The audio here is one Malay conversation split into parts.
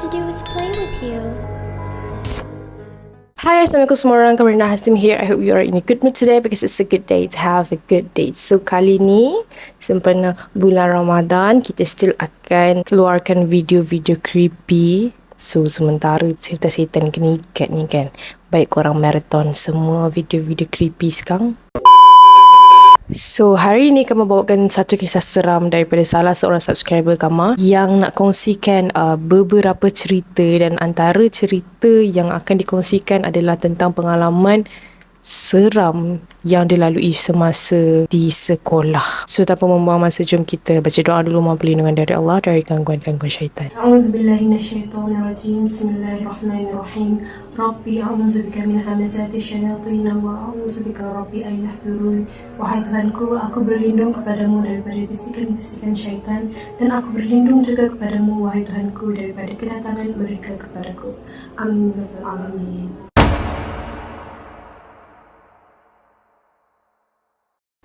to do is play with you. Hi, Assalamualaikum semua orang. Kamarina Hastim here. I hope you are in a good mood today because it's a good day to have a good day. So, kali ni sempena bulan Ramadan, kita still akan keluarkan video-video creepy. So, sementara cerita setan kena ikat ni kan, baik korang marathon semua video-video creepy sekarang. So, hari ni Kama bawakan satu kisah seram daripada salah seorang subscriber Kama yang nak kongsikan beberapa cerita, dan antara cerita yang akan dikongsikan adalah tentang pengalaman seram yang dilalui semasa di sekolah. So, tanpa membuang masa, jom kita baca doa dulu, mohon perlindungan dari Allah dari gangguan-gangguan syaitan. A'udzubillahi minasyaitonirrajim. Bismillahirrahmanirrahim. Rabbi a'udzubika min hamazati syayatin wa a'udzubika rabbi an yahdurun. Wahai Tuhanku, aku berlindung kepadamu daripada bisikan-bisikan syaitan, dan aku berlindung juga kepadamu, wahai Tuhanku, daripada kedatangan mereka kepadaku. Amin ya rabbal alamin.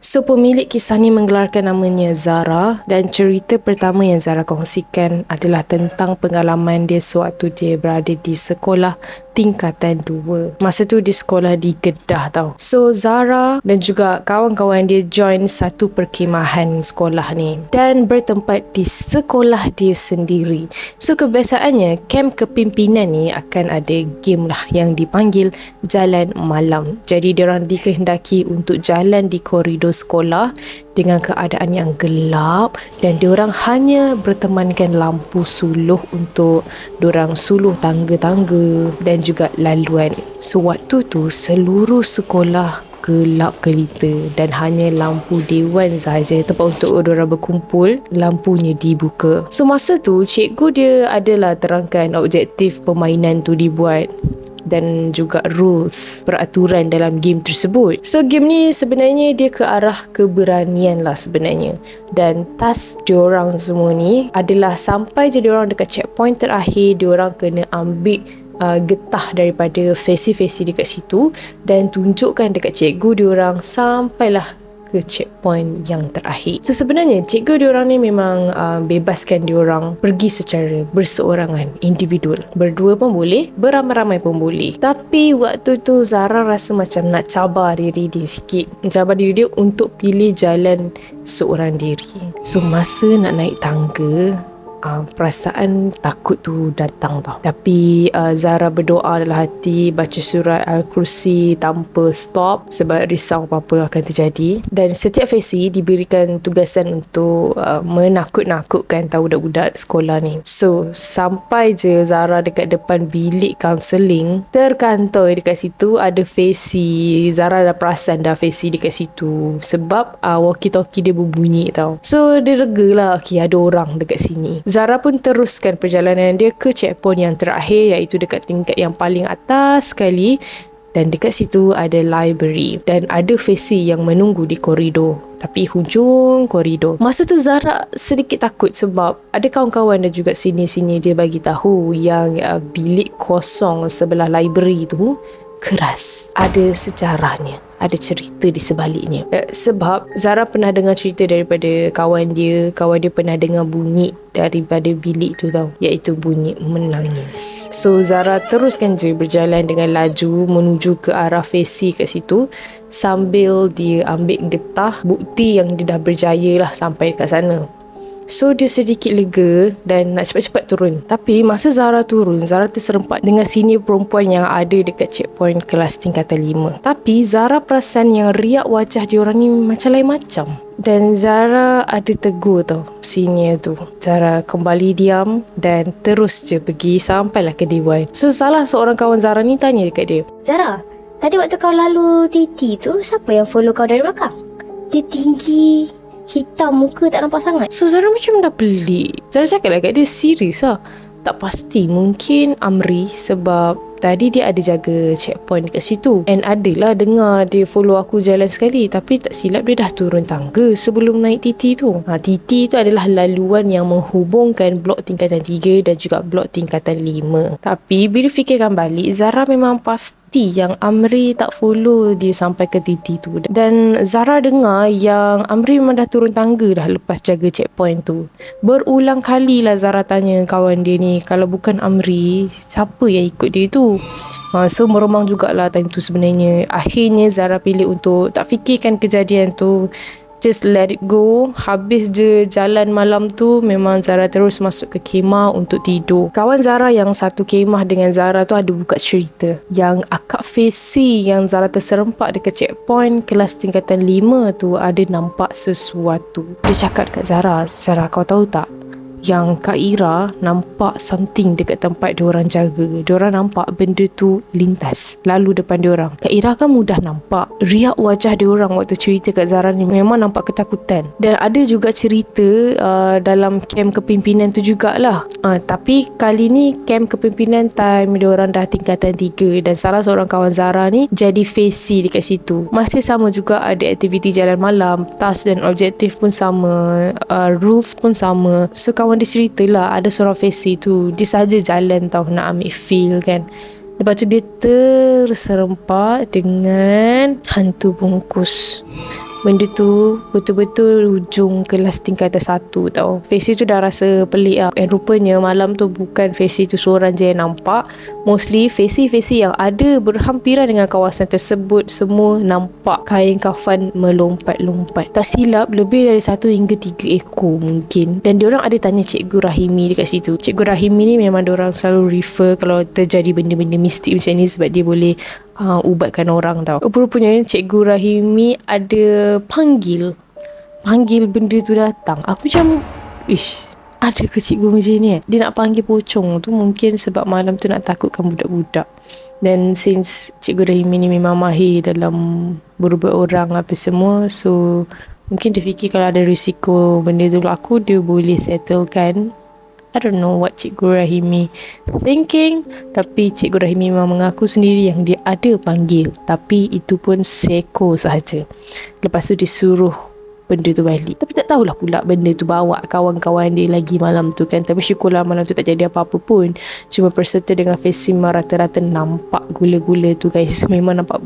So, pemilik kisah ni menggelarkan namanya Zara, dan cerita pertama yang Zara kongsikan adalah tentang pengalaman dia sewaktu dia berada di sekolah tingkatan 2. Masa tu di sekolah di Kedah tau. So, Zara dan juga kawan-kawan dia join satu perkhemahan sekolah ni dan bertempat di sekolah dia sendiri. So, kebiasaannya camp kepimpinan ni akan ada game lah yang dipanggil jalan malam. Jadi, diorang dikehendaki untuk jalan di koridor sekolah dengan keadaan yang gelap, dan diorang hanya bertemankan lampu suluh untuk diorang suluh tangga-tangga dan juga laluan. So, waktu tu seluruh sekolah gelap gelita dan hanya lampu dewan sahaja, tempat untuk diorang berkumpul, lampunya dibuka. So, masa tu cikgu dia adalah terangkan objektif permainan tu dibuat dan juga rules, peraturan dalam game tersebut. So, game ni sebenarnya dia ke arah keberanian lah sebenarnya, dan task diorang semua ni adalah sampai je diorang dekat checkpoint terakhir, diorang kena ambil getah daripada fesi-fesi dekat situ dan tunjukkan dekat cikgu diorang sampailah ke checkpoint yang terakhir. So, sebenarnya cikgu diorang ni memang bebaskan diorang pergi secara berseorangan, individual. Berdua pun boleh, beramai-ramai pun boleh. Tapi waktu tu Zara rasa macam nak cabar diri dia sikit. Cabar diri dia untuk pilih jalan seorang diri. So, masa nak naik tangga, perasaan takut tu datang tau. Tapi Zara berdoa dalam hati, baca surat Al-Kursi tanpa stop sebab risau apa-apa akan terjadi. Dan setiap fesi diberikan tugasan untuk menakut-nakutkan tahu budak-budak sekolah ni. So, sampai je Zara dekat depan bilik kaunseling, terkantoi dekat situ ada fesi. Zara dah perasan dah fesi dekat situ sebab walkie-talkie dia berbunyi tau. So, dia rega lah, okay, ada orang dekat sini. Zara pun teruskan perjalanan dia ke checkpoint yang terakhir, iaitu dekat tingkat yang paling atas sekali, dan dekat situ ada library dan ada fesi yang menunggu di koridor, tapi hujung koridor. Masa tu Zara sedikit takut sebab ada kawan-kawan dan juga senior-senior dia bagi tahu yang bilik kosong sebelah library tu keras. Ada sejarahnya, ada cerita di sebaliknya. Sebab Zara pernah dengar cerita daripada kawan dia pernah dengar bunyi daripada bilik tu tau, iaitu bunyi menangis. So, Zara teruskan je berjalan dengan laju menuju ke arah fesi kat situ sambil dia ambil getah, bukti yang dia dah berjaya lah sampai kat sana. So, dia sedikit lega dan nak cepat-cepat turun. Tapi masa Zara turun, Zara terserempak dengan senior perempuan yang ada dekat checkpoint kelas tingkatan 5. Tapi Zara perasan yang riak wajah diorang ni macam lain macam. Dan Zara ada tegur tau senior tu. Zara kembali diam dan terus je pergi sampailah ke dewan. So, salah seorang kawan Zara ni tanya dekat dia, Zara, tadi waktu kau lalu Titi tu, siapa yang follow kau dari belakang? Dia tinggi, hitam, muka tak nampak sangat. So, Zara macam dah pelik. Zara cakap lah kat dia, serius lah, tak pasti, mungkin Amri sebab tadi dia ada jaga checkpoint dekat situ, and adalah dengar dia follow aku jalan sekali, tapi tak silap dia dah turun tangga sebelum naik TT tu. TT tu adalah laluan yang menghubungkan blok tingkatan 3 dan juga blok tingkatan 5. Tapi bila fikirkan balik, Zara memang pasti pasti yang Amri tak follow dia sampai ke titik tu. Dan Zara dengar yang Amri memang dah turun tangga dah lepas jaga checkpoint tu. Berulang kali lah Zara tanya kawan dia ni, kalau bukan Amri, siapa yang ikut dia tu? So meremang jugalah time tu sebenarnya. Akhirnya Zara pilih untuk tak fikirkan kejadian tu, just let it go. Habis je jalan malam tu, memang Zara terus masuk ke kemah untuk tidur. Kawan Zara yang satu kemah dengan Zara tu ada buka cerita yang akak Fesi yang Zara terserempak dekat checkpoint kelas tingkatan 5 tu ada nampak sesuatu. Dia cakap dekat Zara, Zara kau tahu tak, yang Kak Ira nampak something dekat tempat diorang jaga. Diorang nampak benda tu lintas lalu depan diorang. Kak Ira kan mudah nampak. Riak wajah diorang waktu cerita kat Zara ni memang nampak ketakutan. Dan ada juga cerita dalam camp kepimpinan tu jugalah. Tapi kali ni camp kepimpinan time diorang dah tingkatan 3 dan salah seorang kawan Zara ni jadi Fesi dekat situ. Masih sama juga ada aktiviti jalan malam, task dan objektif pun sama, rules pun sama. So kawan dia ceritalah ada seorang Fesi tu, dia saja jalan tau nak ambil feel kan. Lepas tu dia terserempak dengan hantu bungkus. Benda tu betul-betul hujung kelas tingkatan 1 tau. Fesi tu dah rasa pelik lah. And rupanya malam tu bukan Fesi tu seorang je yang nampak. Mostly Fesi-Fesi yang ada berhampiran dengan kawasan tersebut semua nampak kain kafan melompat-lompat. Tak silap lebih dari 1 hingga 3 ekor mungkin. Dan diorang ada tanya Cikgu Rahimi dekat situ. Cikgu Rahimi ni memang diorang selalu refer kalau terjadi benda-benda mistik macam ni sebab dia boleh ubatkan orang tau. Rupanya Cikgu Rahimi ada panggil benda tu datang. Aku macam ada ke cikgu macam ni Dia nak panggil pocong tu mungkin sebab malam tu nak takutkan budak-budak. Dan since Cikgu Rahimi ni memang mahir dalam berubat orang apa semua, so mungkin dia fikir kalau ada risiko benda tu berlaku dia boleh settlekan. I don't know what Cikgu Rahimi thinking, tapi Cikgu Rahimi memang mengaku sendiri yang dia ada panggil, tapi itu pun seko sahaja. Lepas tu disuruh benda tu balik. Tapi tak tahulah pula benda tu bawa kawan-kawan dia lagi malam tu kan. Tapi syukurlah malam tu tak jadi apa-apa pun. Cuma peserta dengan Fesima rata-rata nampak gula-gula tu guys. Memang nampak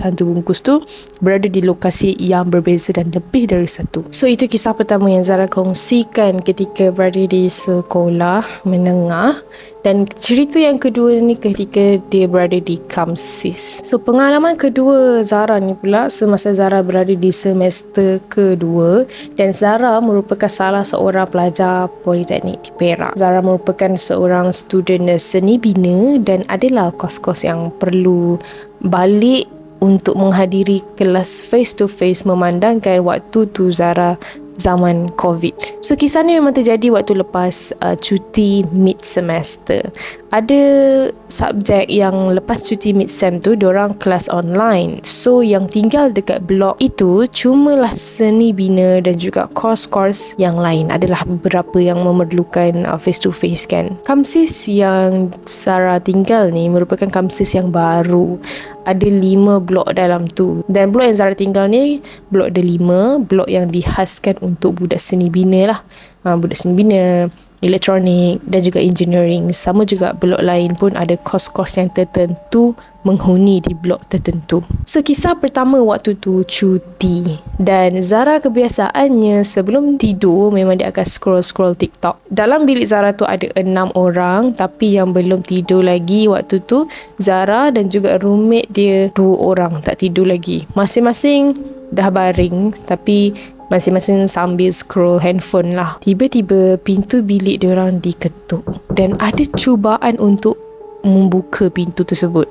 hantu bungkus tu berada di lokasi yang berbeza dan lebih dari satu. So itu kisah pertama yang Zara kongsikan ketika berada di sekolah menengah. Dan cerita yang kedua ni ketika dia berada di Kamsis. So pengalaman kedua Zara ni pula semasa Zara berada di semester kedua, dan Zara merupakan salah seorang pelajar Politeknik di Perak. Zara merupakan seorang student seni bina dan adalah kos-kos yang perlu balik untuk menghadiri kelas face to face memandangkan waktu tu Zara zaman COVID. So kisah ni memang terjadi waktu lepas cuti mid semester. Ada subjek yang lepas cuti mid sem tu diorang kelas online. So yang tinggal dekat blok itu cumalah seni bina dan juga course-course yang lain. Adalah beberapa yang memerlukan face to face kan. Kamsis yang Sarah tinggal ni merupakan kamsis yang baru. Ada 5 blok dalam tu. Dan blok yang Zara tinggal ni blok ada 5, blok yang dihaskan untuk budak seni bina lah. Budak seni bina, elektronik dan juga engineering. Sama juga blok lain pun ada kos-kos yang tertentu menghuni di blok tertentu. So kisah pertama waktu tu cuti, dan Zara kebiasaannya sebelum tidur memang dia akan scroll TikTok. Dalam bilik Zara tu ada 6 orang, tapi yang belum tidur lagi waktu tu Zara dan juga roommate dia 2 orang tak tidur lagi. Masing-masing dah baring tapi masing-masing sambil scroll handphone lah. Tiba-tiba pintu bilik diorang diketuk dan ada cubaan untuk membuka pintu tersebut.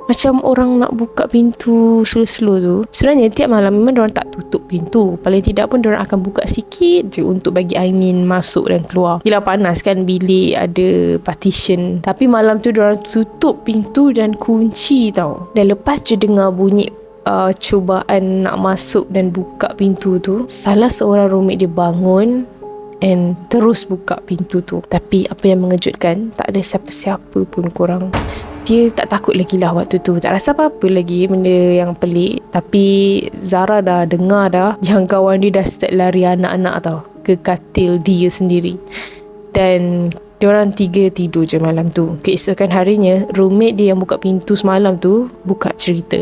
Macam orang nak buka pintu slow-slow tu. Sebenarnya tiap malam memang diorang tak tutup pintu. Paling tidak pun diorang akan buka sikit je untuk bagi angin masuk dan keluar. Gila panas kan bilik ada partition. Tapi malam tu diorang tutup pintu dan kunci tau. Dan lepas je dengar bunyi cubaan nak masuk dan buka pintu tu, salah seorang roommate dia bangun and terus buka pintu tu. Tapi apa yang mengejutkan, tak ada siapa-siapa pun korang. Dia tak takut lagi lah waktu tu, tak rasa apa-apa lagi benda yang pelik. Tapi Zara dah dengar dah yang kawan dia dah start lari anak-anak tau ke katil dia sendiri. Dan Diorang 3 tidur je malam tu. Keesokan harinya, roommate dia yang buka pintu semalam tu buka cerita.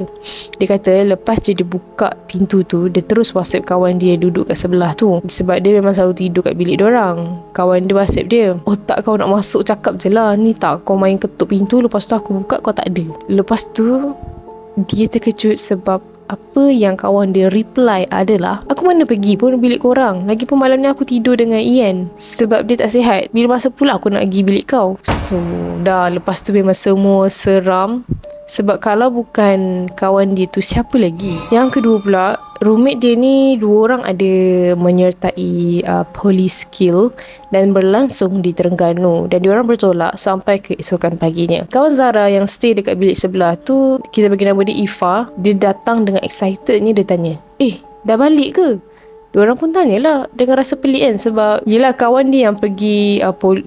Dia kata lepas je dia buka pintu tu, dia terus WhatsApp kawan dia duduk kat sebelah tu. Sebab dia memang selalu tidur kat bilik diorang. Kawan dia WhatsApp dia, "Otak kau nak masuk cakap je lah. Ni tak kau main ketuk pintu, lepas tu aku buka kau tak ada." Lepas tu dia terkejut sebab apa yang kawan dia reply adalah, "Aku mana pergi pun bilik korang. Lagipun malam ni aku tidur dengan Ian sebab dia tak sihat. Bila masa pula aku nak pergi bilik kau?" So dah lepas tu memang semua seram. Sebab kalau bukan kawan dia tu, siapa lagi? Yang kedua pula, roommate dia ni 2 orang ada menyertai police skill dan berlangsung di Terengganu, dan diorang bertolak sampai keesokan paginya. Kawan Zara yang stay dekat bilik sebelah tu, kita bagi nama dia Ifa. Dia datang dengan excited ni, dia tanya, dah balik ke? Diorang pun tanyalah dengan rasa pelik kan, sebab yelah kawan dia yang pergi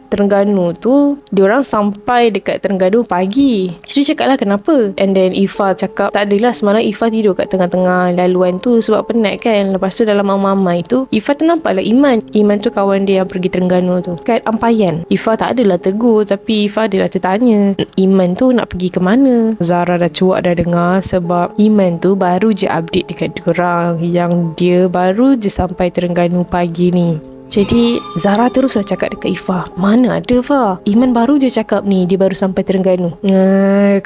Terengganu tu, diorang sampai dekat Terengganu pagi. So dia cakap lah kenapa. And then Ifa cakap tak adalah, semalam Ifa tidur kat tengah-tengah laluan tu sebab penat kan. Lepas tu dalam mamai tu Ifa ternampak lah Iman tu kawan dia yang pergi Terengganu tu kat Ampayan. Ifa tak adalah tegur, tapi Ifa adalah tertanya Iman tu nak pergi ke mana. Zara dah cuak dah dengar sebab Iman tu baru je update dekat diorang yang dia baru je sampai Terengganu pagi ni. Jadi Zara teruslah cakap dekat Ifa, "Mana ada Fa, Iman baru je cakap ni dia baru sampai Terengganu."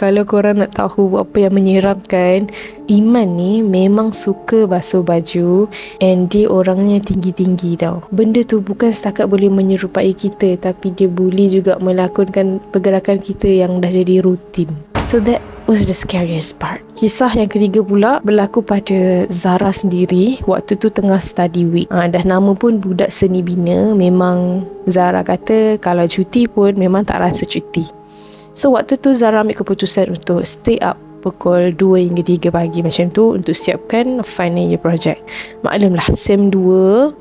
Kalau korang nak tahu apa yang menyeramkan, Iman ni memang suka basuh baju, and dia orangnya tinggi-tinggi tau. Benda tu bukan setakat boleh menyerupai kita, tapi dia boleh juga melakonkan pergerakan kita yang dah jadi rutin. So that was the scariest part. Kisah yang ketiga pula berlaku pada Zara sendiri. Waktu tu tengah study week. Dah nama pun budak seni bina. Memang Zara kata kalau cuti pun memang tak rasa cuti. So waktu tu Zara ambil keputusan untuk stay up pukul 2 hingga 3 pagi macam tu untuk siapkan final year project. Maklumlah SEM 2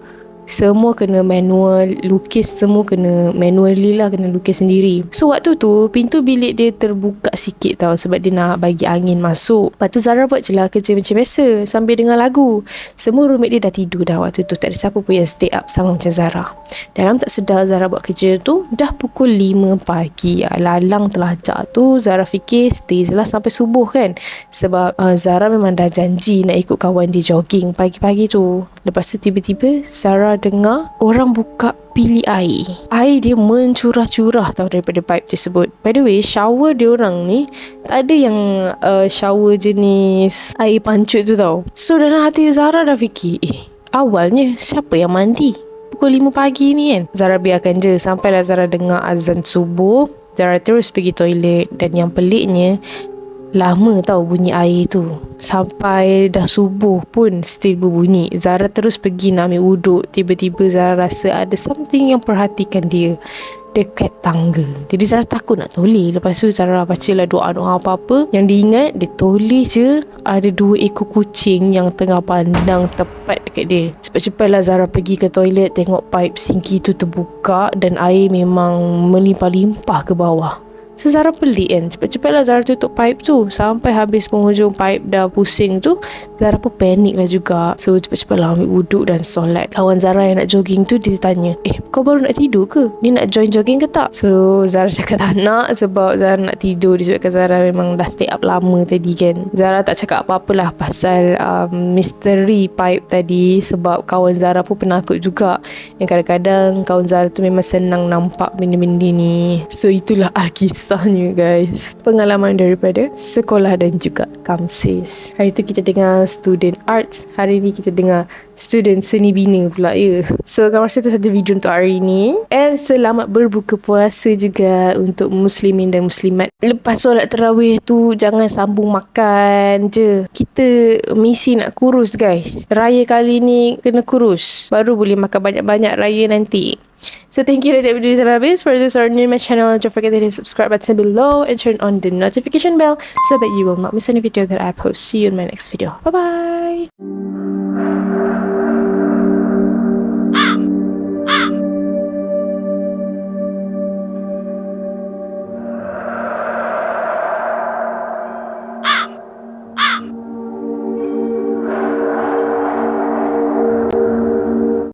semua kena manual, lukis semua kena manually lah, kena lukis sendiri. So waktu tu pintu bilik dia terbuka sikit tau, sebab dia nak bagi angin masuk. Lepas tu Zara buat je lah kerja macam biasa sambil dengar lagu. Semua roommate dia dah tidur dah waktu tu, tak ada siapa pun yang stay up sama macam Zara. Dalam tak sedar Zara buat kerja tu dah pukul 5 pagi. Lalang telajak tu Zara fikir stay je lah sampai subuh kan, sebab Zara memang dah janji nak ikut kawan dia jogging pagi-pagi tu. Lepas tu tiba-tiba Zara dengar orang buka bilik air. Air dia mencurah-curah tau daripada pipe tersebut. By the way, shower dia orang ni tak ada yang shower jenis air pancut tu tau. So dalam hati Zara dah fikir, awalnya siapa yang mandi pukul 5 pagi ni kan? Zara biarkan je sampailah Zara dengar azan subuh. Zara terus pergi toilet, dan yang peliknya lama tau bunyi air tu, sampai dah subuh pun still berbunyi. Zara terus pergi nak ambil wuduk. Tiba-tiba Zara rasa ada something yang perhatikan dia dekat tangga. Jadi Zara takut nak toleh. Lepas tu Zara bacalah doa-doa apa-apa. Yang diingat, dia toleh je ada 2 ekor kucing yang tengah pandang tepat dekat dia. Cepat-cepatlah Zara pergi ke toilet, tengok pipe sinki tu terbuka dan air memang melimpah-limpah ke bawah. So Zara pelik kan, cepat-cepatlah Zara tutup pipe tu. Sampai habis penghujung pipe dah pusing tu, Zara pun panik lah juga. So cepat-cepatlah ambil wuduk dan solat. Kawan Zara yang nak jogging tu, dia tanya, kau baru nak tidur ke? Ni nak join jogging ke tak? So Zara cakap tak nak, sebab Zara nak tidur. Disebabkan Zara memang dah stay up lama tadi kan. Zara tak cakap apa-apalah pasal misteri pipe tadi, sebab kawan Zara pun penakut juga. Yang kadang-kadang kawan Zara tu memang senang nampak benda-benda ni. So itulah kisahnya guys. Pengalaman daripada sekolah dan juga KAMSIS. Hari tu kita dengar student arts, hari ni kita dengar student seni bina pula ya. So kamu rasa tu saja video untuk hari ni. And selamat berbuka puasa juga untuk muslimin dan muslimat. Lepas solat tarawih tu jangan sambung makan je. Kita misi nak kurus guys. Raya kali ni kena kurus, baru boleh makan banyak-banyak raya nanti. So thank you for that video sampai habis. For those who are new to my channel, don't forget to hit the subscribe button below and turn on the notification bell so that you will not miss any video that I post. See you in my next video. Bye bye.